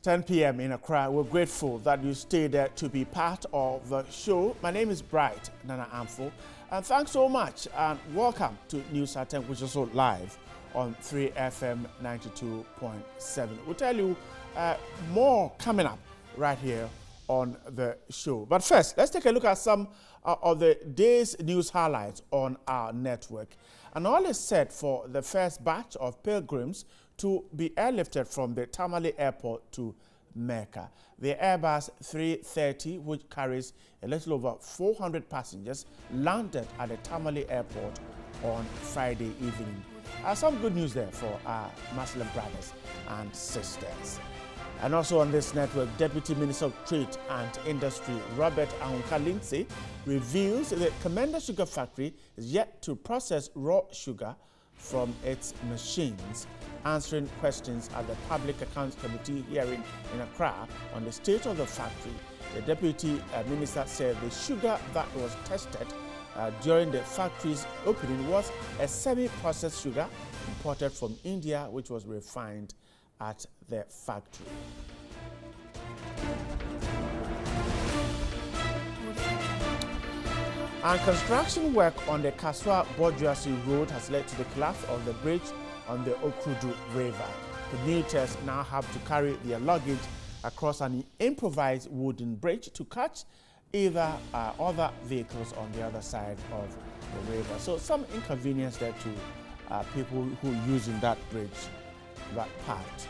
10 p.m. in Accra. We're grateful that you stayed there to be part of the show. My name is Bright Nana Amfo, and thanks so much and welcome to News at 10, which is also live on 3FM 92.7. We'll tell you more coming up right here on the show. But first, let's take a look at some of the day's news highlights on our network. And all is set for the first batch of pilgrims to be airlifted from the Tamale Airport to Mecca. The Airbus 330, which carries a little over 400 passengers, landed at the Tamale Airport on Friday evening. Some good news there for our Muslim brothers and sisters. And also on this network, Deputy Minister of Trade and Industry Robert Ahunka Lindsay reveals that Commander Sugar Factory is yet to process raw sugar from its machines. Answering questions at the Public Accounts Committee hearing in Accra on the state of the factory, the Deputy Minister said the sugar that was tested during the factory's opening was a semi-processed sugar imported from India, which was refined at the factory. And construction work on the Kaswa-Bojuasi Road has led to the collapse of the bridge on the Okrudu River. Commuters now have to carry their luggage across an improvised wooden bridge to catch either other vehicles on the other side of the river. So some inconvenience there to people who are using that bridge, that part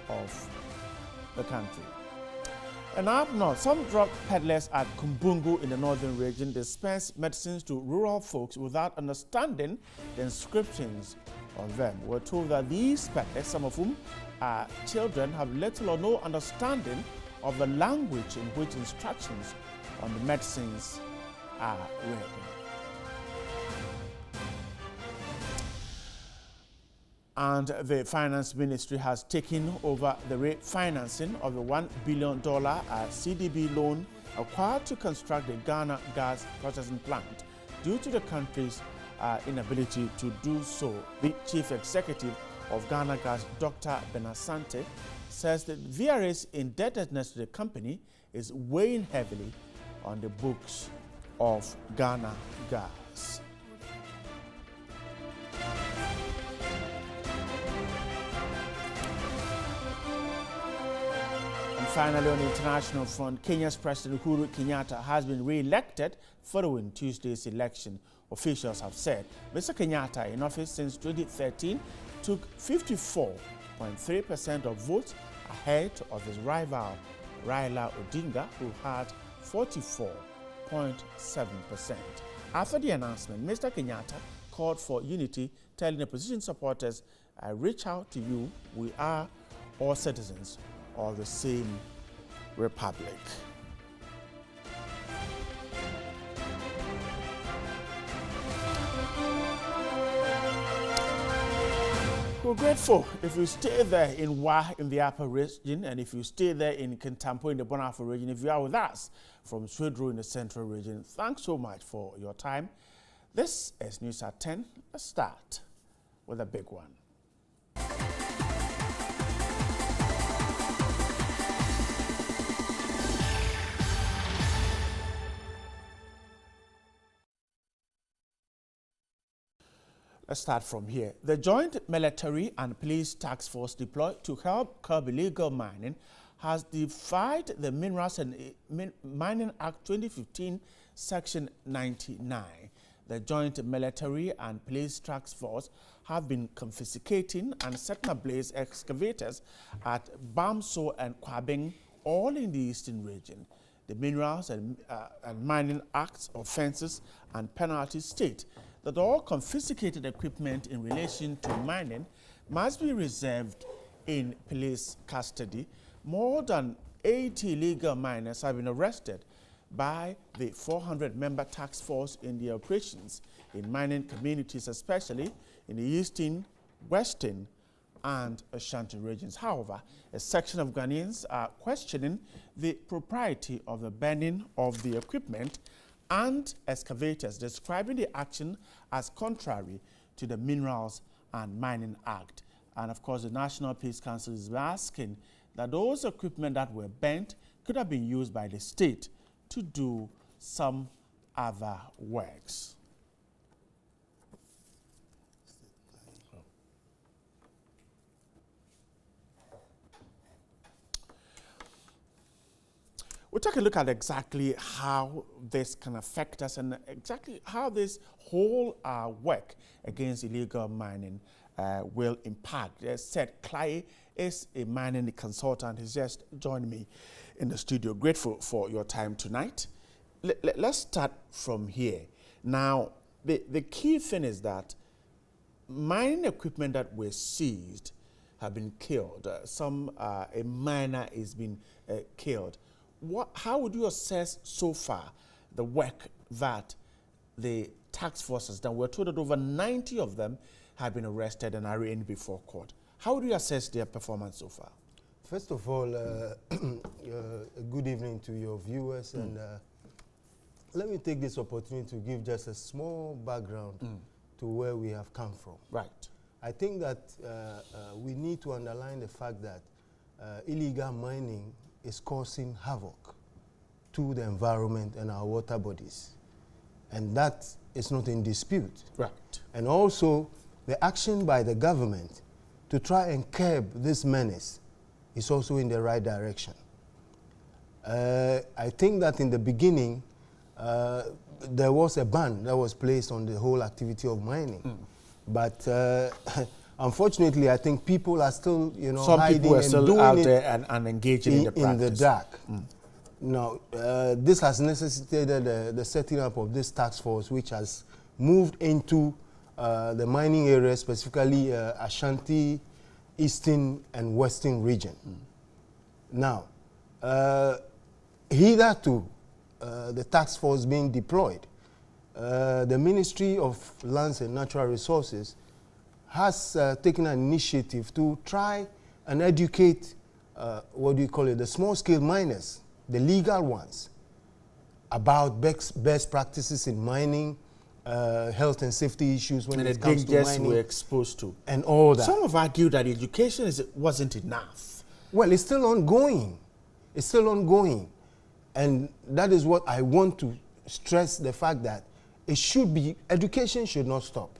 of the country. And up north, some drug peddlers at Kumbungu in the northern region dispense medicines to rural folks without understanding the inscriptions on them. We're told that these peddlers, some of whom are children, have little or no understanding of the language in which instructions on the medicines are written. And the Finance Ministry has taken over the refinancing of the $1 billion CDB loan acquired to construct the Ghana gas processing plant due to the country's inability to do so. The Chief Executive of Ghana Gas, Dr. Benasante, says that VRA's indebtedness to the company is weighing heavily on the books of Ghana Gas. Finally, on the international front, Kenya's President Uhuru Kenyatta has been re-elected following Tuesday's election. Officials have said Mr. Kenyatta, in office since 2013, took 54.3% of votes ahead of his rival Raila Odinga, who had 44.7%. After the announcement, Mr. Kenyatta called for unity, telling opposition supporters, "I reach out to you. We are all citizens of the same republic." We're grateful if you stay there in Wa in the upper region, and if you stay there in Kintampo in the Bonafo region, if you are with us from Swedru in the central region, thanks so much for your time. This is News at 10. Let's start with a big one. Let's start from here. The Joint Military and Police Task Force deployed to help curb illegal mining has defied the Minerals and Mining Act 2015, Section 99. The Joint Military and Police Task Force have been confiscating and setting ablaze excavators at Bamso and Kwabeng, all in the eastern region. The Minerals and Mining Act's offenses and penalties state that all confiscated equipment in relation to mining must be reserved in police custody. More than 80 illegal miners have been arrested by the 400-member task force in the operations in mining communities, especially in the eastern, western, and Ashanti regions. However, a section of Ghanaians are questioning the propriety of the burning of the equipment and excavators, describing the action as contrary to the Minerals and Mining Act. And of course, the National Peace Council is asking that those equipment that were burnt could have been used by the state to do some other works. We'll take a look at exactly how this can affect us and exactly how this whole work against illegal mining will impact. As said, Clay is a mining consultant. He's just joined me in the studio. Grateful for your time tonight. Let's start from here. Now, the key thing is that mining equipment that were seized have been killed. A miner is being killed. How would you assess so far the work that the task force has done? We're told that over 90 of them have been arrested and are arraigned before court. How would you assess their performance so far? First of all, good evening to your viewers, and let me take this opportunity to give just a small background to where we have come from. Right. I think that we need to underline the fact that illegal mining is causing havoc to the environment and our water bodies. And that is not in dispute. Right. And also, the action by the government to try and curb this menace is also in the right direction. I think that in the beginning, there was a ban that was placed on the whole activity of mining. But unfortunately, I think people are still, some hiding people are and still doing out it there and engaging in the practice. In the dark. Now, this has necessitated the setting up of this task force, which has moved into the mining area, specifically Ashanti, Eastern, and Western region. Now, hitherto, the task force being deployed, the Ministry of Lands and Natural Resources has taken an initiative to try and educate, the small-scale miners, the legal ones, about best practices in mining, health and safety issues when it comes to mining. We're exposed to. And all that. Some have argued that education wasn't enough. Well, it's still ongoing. It's still ongoing. And that is what I want to stress, the fact that education should not stop.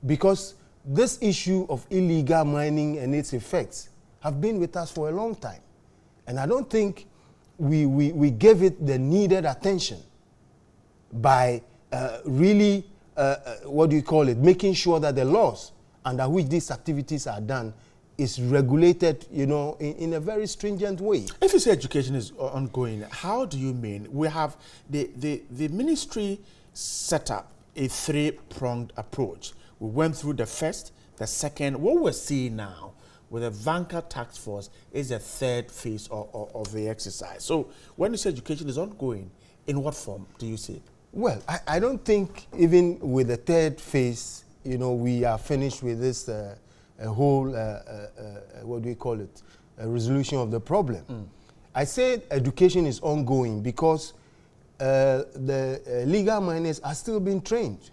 Because this issue of illegal mining and its effects have been with us for a long time. And I don't think we gave it the needed attention by really, making sure that the laws under which these activities are done is regulated, in a very stringent way. If you say education is ongoing, how do you mean? We have the ministry set up a three-pronged approach. We went through the first, the second. What we're seeing now with the Vanguard Task Force is the third phase of the exercise. So when you say education is ongoing, in what form do you see it? Well, I don't think even with the third phase, we are finished with this whole, a resolution of the problem. I said education is ongoing because the legal miners are still being trained.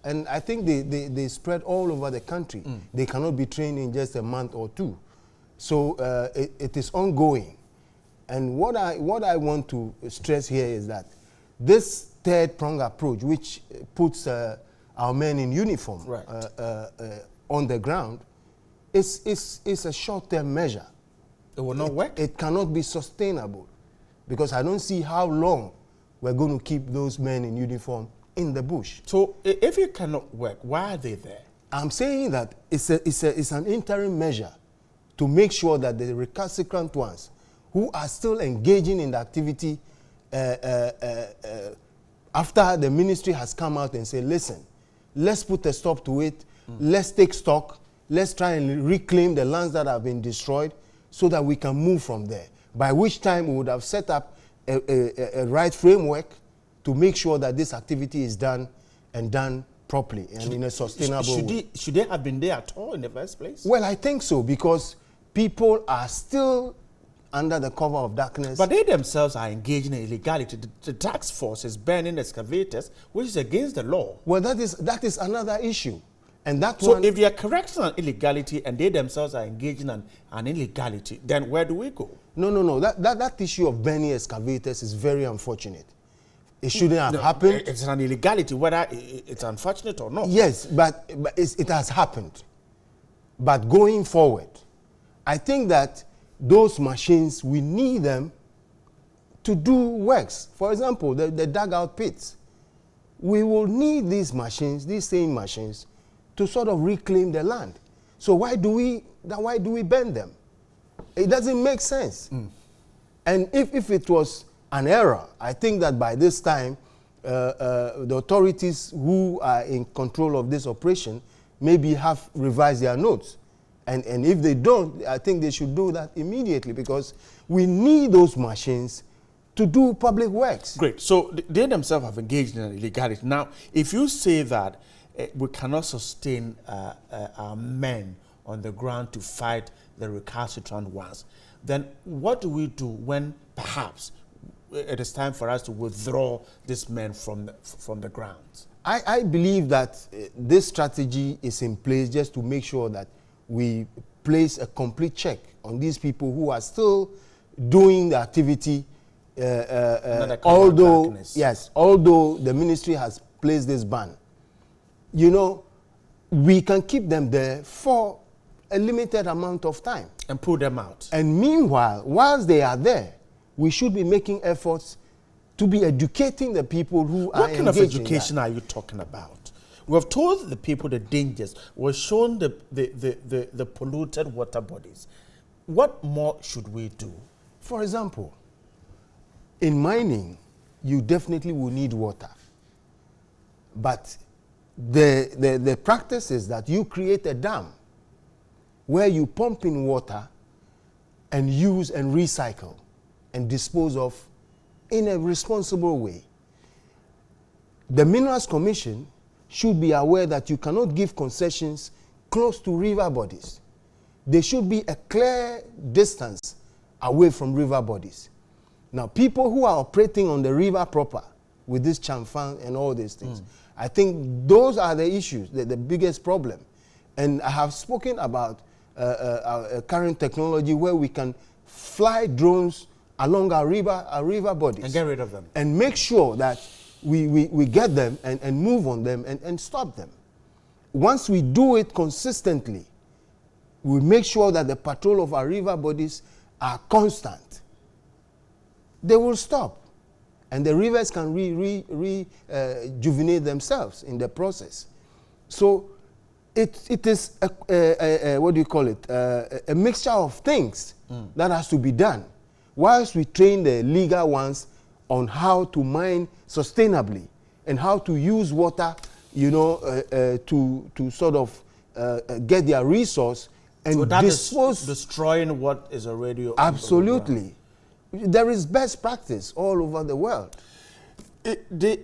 And I think they spread all over the country. They cannot be trained in just a month or two. So it is ongoing. And what I want to stress here is that this third-pronged approach, which puts our men in uniform on the ground, is a short-term measure. It will not work? It cannot be sustainable, because I don't see how long we're going to keep those men in uniform in the bush. So if it cannot work, why are they there? I'm saying that it's an interim measure to make sure that the recalcitrant ones who are still engaging in the activity after the ministry has come out and said, listen, let's put a stop to it, let's take stock, let's try and reclaim the lands that have been destroyed so that we can move from there. By which time we would have set up a right framework to make sure that this activity is done and done properly and in a sustainable way. Should they have been there at all in the first place? Well, I think so, because people are still under the cover of darkness. But they themselves are engaging in illegality. The task force is burning excavators, which is against the law. Well, that is another issue. And that So one, if they are correcting an illegality and they themselves are engaging in an illegality, then where do we go? no. That issue of burning excavators is very unfortunate. It shouldn't have happened. It's an illegality, whether it's unfortunate or not. Yes, but it has happened. But going forward, I think that those machines, we need them to do works. For example, the dugout pits. We will need these machines, these same machines, to sort of reclaim the land. So why do we burn them? It doesn't make sense. And if it was an error, I think that by this time, the authorities who are in control of this operation maybe have revised their notes. And if they don't, I think they should do that immediately, because we need those machines to do public works. Great. So they themselves have engaged in an illegality. Now, if you say that we cannot sustain our men on the ground to fight the recalcitrant ones, then what do we do when perhaps it is time for us to withdraw these men from the grounds? I believe that this strategy is in place just to make sure that we place a complete check on these people who are still doing the activity, although the ministry has placed this ban. You know, we can keep them there for a limited amount of time. And pull them out. And meanwhile, whilst they are there, we should be making efforts to be educating the people who are engaged in that. What kind of education are you talking about? We have told the people the dangers. We've shown the polluted water bodies. What more should we do? For example, in mining, you definitely will need water. But the practice is that you create a dam where you pump in water and use and recycle and dispose of in a responsible way. The Minerals Commission should be aware that you cannot give concessions close to river bodies. There should be a clear distance away from river bodies. Now, people who are operating on the river proper with this chamfang and all these things, I think those are the issues, the biggest problem. And I have spoken about current technology where we can fly drones along our river bodies. And get rid of them. And make sure that we get them and move on them and stop them. Once we do it consistently, we make sure that the patrol of our river bodies are constant. They will stop. And the rivers can rejuvenate themselves in the process. So it is, what do you call it, a mixture of things that has to be done. Whilst we train the legal ones on how to mine sustainably and how to use water, you know, to sort of get their resource and so that dispose. Is destroying what is already. Absolutely. There is best practice all over the world. The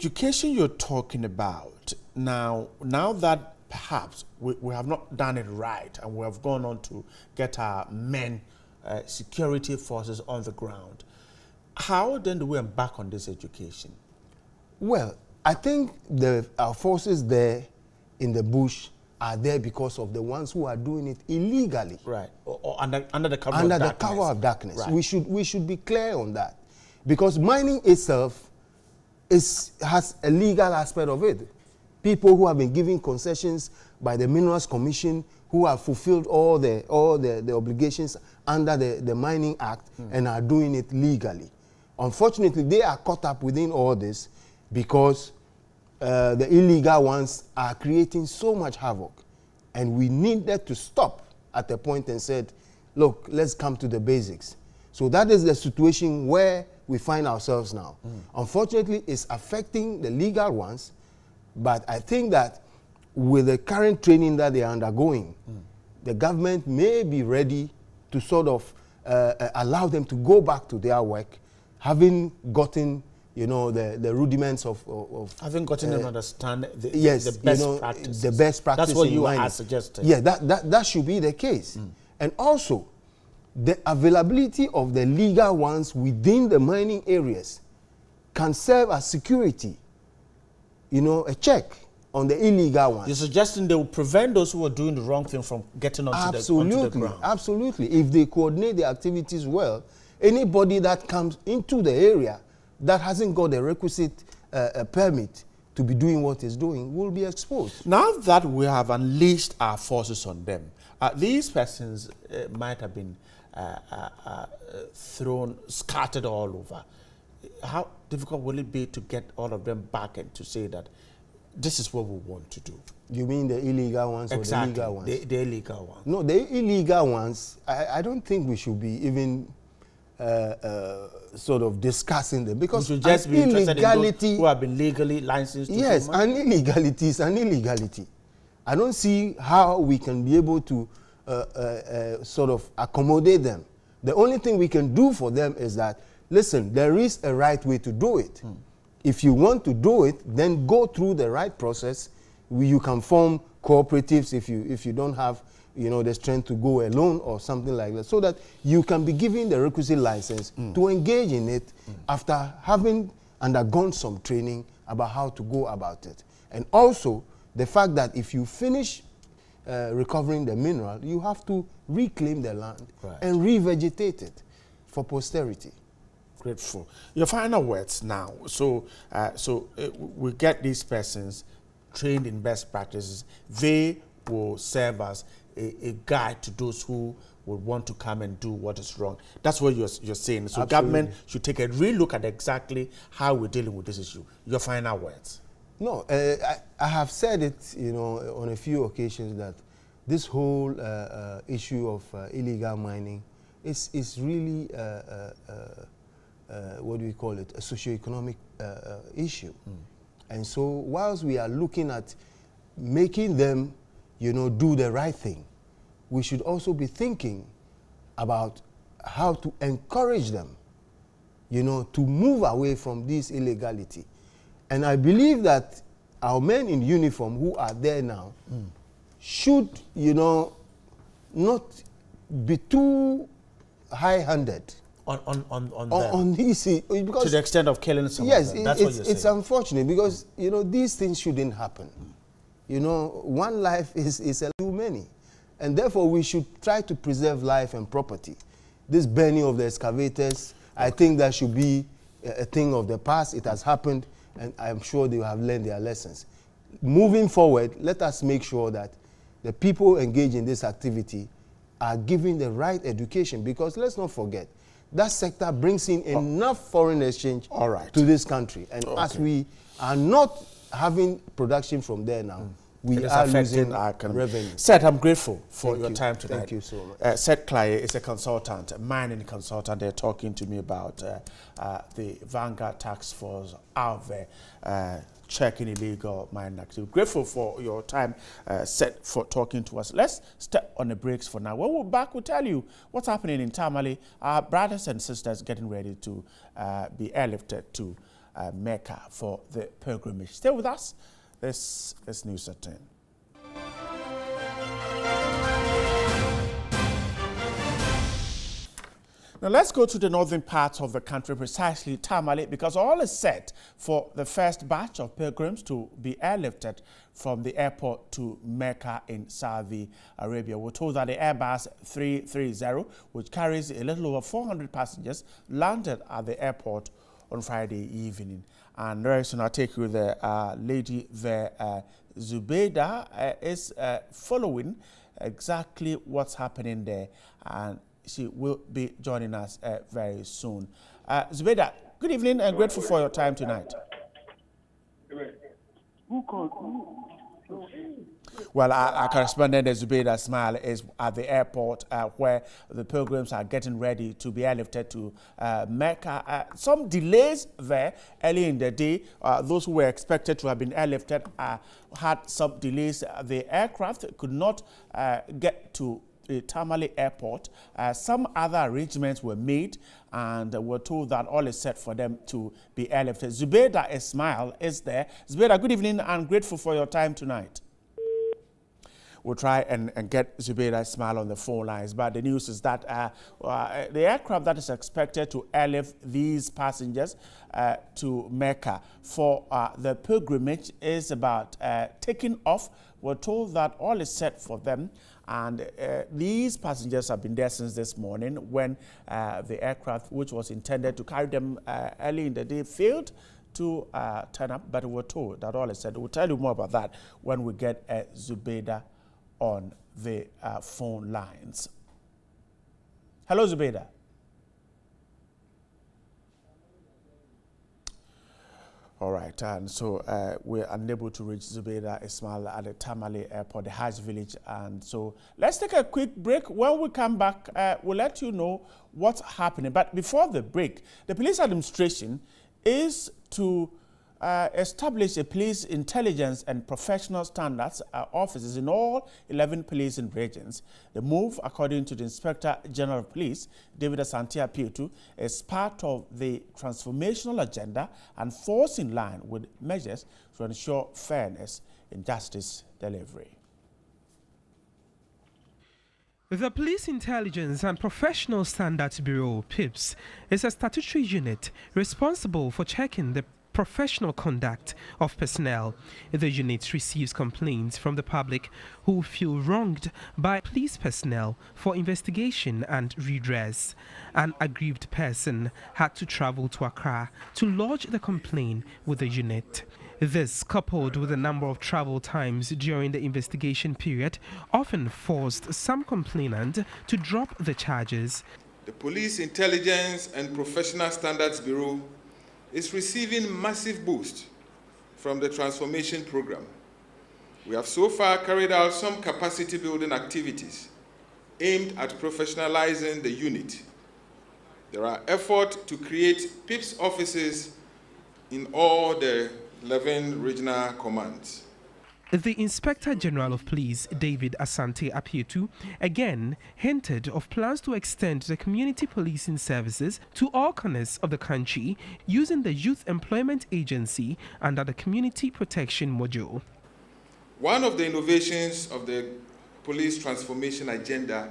education you're talking about, now that perhaps we have not done it right and we have gone on to get our men, security forces on the ground, how then do we embark on this education? Well, I think our forces there in the bush are there because of the ones who are doing it illegally. Right. Or under the cover of darkness. Under the cover of darkness. Right. We should be clear on that. Because mining itself has a legal aspect of it. People who have been given concessions by the Minerals Commission, who have fulfilled all the obligations under the Mining Act and are doing it legally. Unfortunately, they are caught up within all this because the illegal ones are creating so much havoc. And we needed to stop at a point and said, look, let's come to the basics. So that is the situation where we find ourselves now. Unfortunately, it's affecting the legal ones, but I think that with the current training that they are undergoing, the government may be ready to sort of allow them to go back to their work, having gotten, you know, the rudiments of having gotten them to understand the best practices. The best practice. That's what you are suggesting. Yeah, that should be the case. And also, the availability of the legal ones within the mining areas can serve as security, you know, a check on the illegal ones. You're suggesting they will prevent those who are doing the wrong thing from getting onto the ground? Absolutely. If they coordinate the activities well, anybody that comes into the area that hasn't got the requisite permit to be doing what it's doing will be exposed. Now that we have unleashed our forces on them, these persons might have been scattered all over. How difficult will it be to get all of them back and to say that this is what we want to do? You mean the illegal ones exactly. Or the legal ones? The illegal ones. No, the illegal ones, I don't think we should be even sort of discussing them, because we should just be interested in those who have been legally licensed to yes, an illegality is an illegality. I don't see how we can be able to sort of accommodate them. The only thing we can do for them is that, listen, there is a right way to do it. If you want to do it, then go through the right process. You can form cooperatives if you don't have, you know, the strength to go alone or something like that, so that you can be given the requisite license to engage in it after having undergone some training about how to go about it. And also the fact that if you finish recovering the mineral, you have to reclaim the land and revegetate it for posterity. Grateful. Your final words now. So, we get these persons trained in best practices. They will serve as a guide to those who would want to come and do what is wrong. That's what you're saying. So, government should take a real look at exactly how we're dealing with this issue. Your final words. No, I have said it, you know, on a few occasions that this whole issue of illegal mining is really what do we call it, a socioeconomic issue. And so whilst we are looking at making them, you know, do the right thing, we should also be thinking about how to encourage them, you know, to move away from this illegality. And I believe that our men in uniform who are there now should, you know, not be too high-handed on these, because to the extent of killing someone. Yes, it's unfortunate, because you know these things shouldn't happen. You know, one life is too many, and therefore we should try to preserve life and property. This burning of the excavators, I think that should be a thing of the past. It has happened, and I'm sure they have learned their lessons. Moving forward, let us make sure that the people engaged in this activity are given the right education, because let's not forget, that sector brings in enough foreign exchange to this country. And as we are not having production from there now, we are losing our revenue. Seth, I'm grateful for your time tonight. Thank you so much. Seth Klaye is a consultant, a mining consultant. They're talking to me about the Vanguard Task Force out there checking illegal mining activity. Grateful for your time, Seth, for talking to us. Let's step on the brakes for now. When we're back, we'll tell you what's happening in Tamale. Our brothers and sisters getting ready to be airlifted to Mecca for the pilgrimage. Stay with us. This is News at 10. Now let's go to the northern part of the country, precisely Tamale, because all is set for the first batch of pilgrims to be airlifted from the airport to Mecca in Saudi Arabia. We're told that the Airbus 330, which carries a little over 400 passengers, landed at the airport on Friday evening. And very soon I'll take you there. Lady there, Zubeida, is following exactly what's happening there, and she will be joining us very soon. Zubeida, good evening and grateful for your time tonight. Well, our correspondent Zubeida Smile is at the airport where the pilgrims are getting ready to be airlifted to Mecca. Some delays there early in the day. Those who were expected to have been airlifted had some delays. The aircraft could not get to the Tamale airport. Some other arrangements were made, and we're told that all is set for them to be airlifted. Zubeida Ismail is there. Zubeida, good evening and grateful for your time tonight. we'll try and get Zubaida Ismail on the phone lines. But the news is that the aircraft that is expected to airlift these passengers to Mecca for the pilgrimage is about taking off. We're told that all is set for them. And these passengers have been there since this morning when the aircraft, which was intended to carry them early in the day, failed to turn up. But we're told that all is set. We'll tell you more about that when we get Zubaida on the phone lines. Hello, Zubaida. All right, and so we're unable to reach Zubaida Ismail at the Tamale Airport, the Hajj village. And so let's take a quick break. When we come back, we'll let you know what's happening. But before the break, the police administration is to establish a police intelligence and professional standards offices in all 11 policing regions. The move, according to the Inspector General of Police, David Asante Apietu, is part of the transformational agenda and falls in line with measures to ensure fairness in justice delivery. The Police Intelligence and Professional Standards Bureau, PIPS, is a statutory unit responsible for checking the professional conduct of personnel. The unit receives complaints from the public who feel wronged by police personnel for investigation and redress. An aggrieved person had to travel to Accra to lodge the complaint with the unit. This, coupled with a number of travel times during the investigation period, often forced some complainant to drop the charges. The Police Intelligence and Professional Standards Bureau is receiving massive boost from the transformation program. We have so far carried out some capacity building activities aimed at professionalizing the unit. There are efforts to create PIPS offices in all the 11 regional commands. The Inspector General of Police, David Asante Apietu, again hinted of plans to extend the community policing services to all corners of the country using the Youth Employment Agency under the Community Protection Module. One of the innovations of the police transformation agenda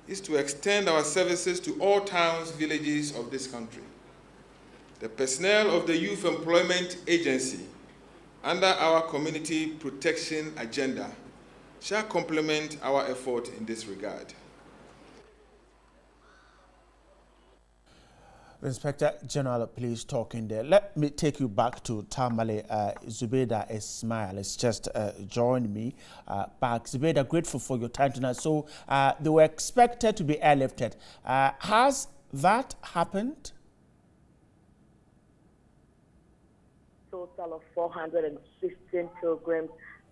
is to extend our services to all towns, villages of this country. The personnel of the Youth Employment Agency under our community protection agenda shall complement our effort in this regard. Inspector General of Police talking there. Let me take you back to Tamale. Zubaida Ismail has just joined me back. Zubaida, grateful for your time tonight. So they were expected to be airlifted. Has that happened? Total of 416 pilgrims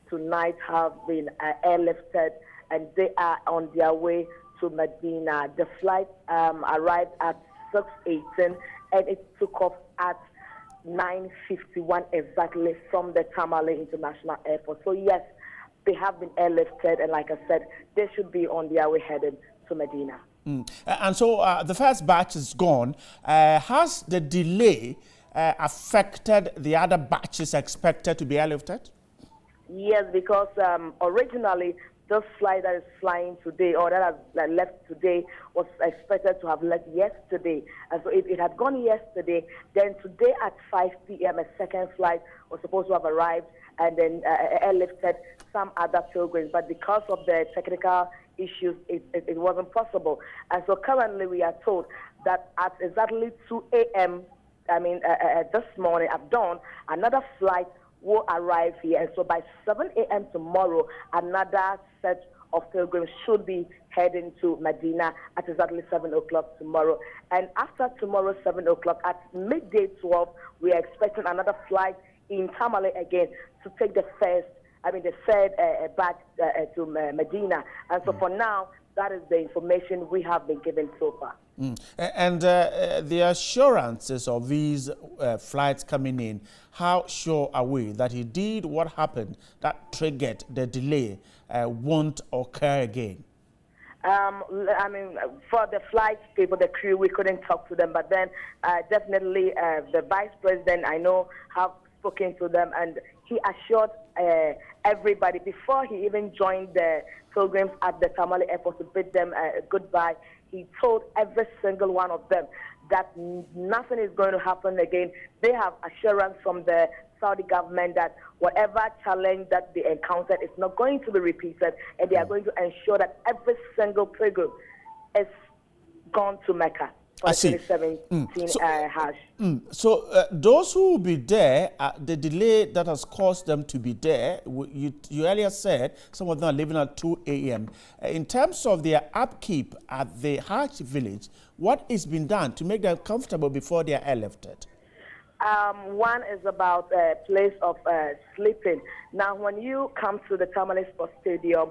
tonight have been airlifted, and they are on their way to Medina. The flight arrived at 6:18 and it took off at 9:51 exactly from the Tamale International Airport. So yes, they have been airlifted, and like I said, they should be on their way headed to Medina. And so the first batch is gone. Has the delay affected the other batches expected to be airlifted? Yes, because originally this flight that is flying today, or that has left today, was expected to have left yesterday. And so if it had gone yesterday, then today at 5 p.m. a second flight was supposed to have arrived and then airlifted some other pilgrims. But because of the technical issues, it wasn't possible. And so currently we are told that at exactly 2 a.m., this morning at dawn, another flight will arrive here. And so by 7 a.m. tomorrow, another set of pilgrims should be heading to Medina at exactly 7 o'clock tomorrow. And after tomorrow, 7 o'clock, at midday 12, we are expecting another flight in Tamale again to take the third batch to Medina. And so for now, that is the information we have been given so far. And the assurances of these flights coming in, how sure are we that indeed what happened that triggered the delay won't occur again? For the flight people, the crew, we couldn't talk to them, but then definitely the Vice President, I know, have spoken to them, and he assured everybody before he even joined the pilgrims at the Tamale airport to bid them goodbye. He told every single one of them that nothing is going to happen again. They have assurance from the Saudi government that whatever challenge that they encountered is not going to be repeated, and they are going to ensure that every single pilgrim is gone to Mecca for the 2017 Hajj. So those who will be there, the delay that has caused them to be there, you earlier said some of them are leaving at 2 a.m. In terms of their upkeep at the Hajj village, what is being done to make them comfortable before they are airlifted? One is about a place of sleeping. Now, when you come to the Tamale Sports Stadium,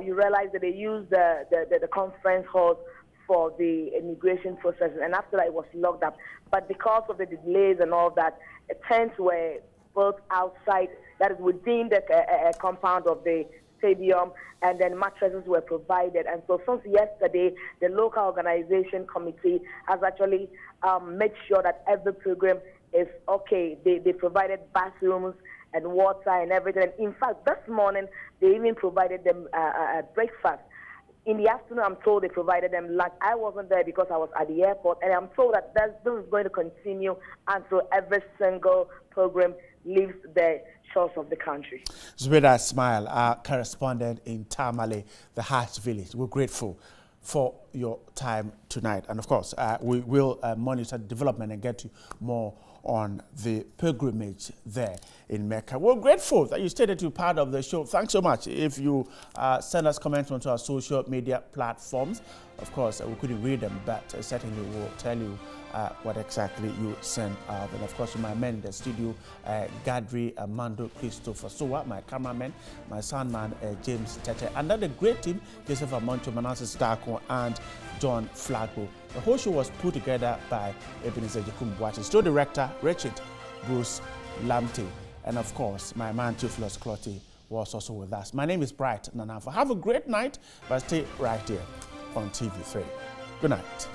you realize that they use the conference hall for the immigration process, and after that it was locked up. But because of the delays and all that, tents were built outside, that is within the compound of the stadium, and then mattresses were provided. And so since yesterday, the local organization committee has actually made sure that every pilgrim is okay. They provided bathrooms and water and everything. And in fact, this morning, they even provided them breakfast. In the afternoon, I'm told they provided them lunch. I wasn't there because I was at the airport, and I'm told that this is going to continue until every single pilgrim leaves the shores of the country. Zubaida Ismail, our correspondent in Tamale, the Hajj village. We're grateful for your time tonight. And of course, we will monitor development and get you more on the pilgrimage there in Mecca. We're grateful that you stayed to be part of the show. Thanks so much. If you send us comments onto our social media platforms, of course, we couldn't read them, but certainly we'll tell you what exactly you send out. And of course, my men in the studio, Gadri, Amando, Christopher Sowa, my cameraman, my soundman, James Tete, and then the great team, Joseph Amoncho, Manasseh Starko, and John Flagbo. The whole show was put together by Ebenezer Jakumbuati, studio director Richard Bruce Lamte, and of course, my man Theophilus Clotty was also with us. My name is Bright Nanafo. Have a great night, but stay right here on TV3. Good night.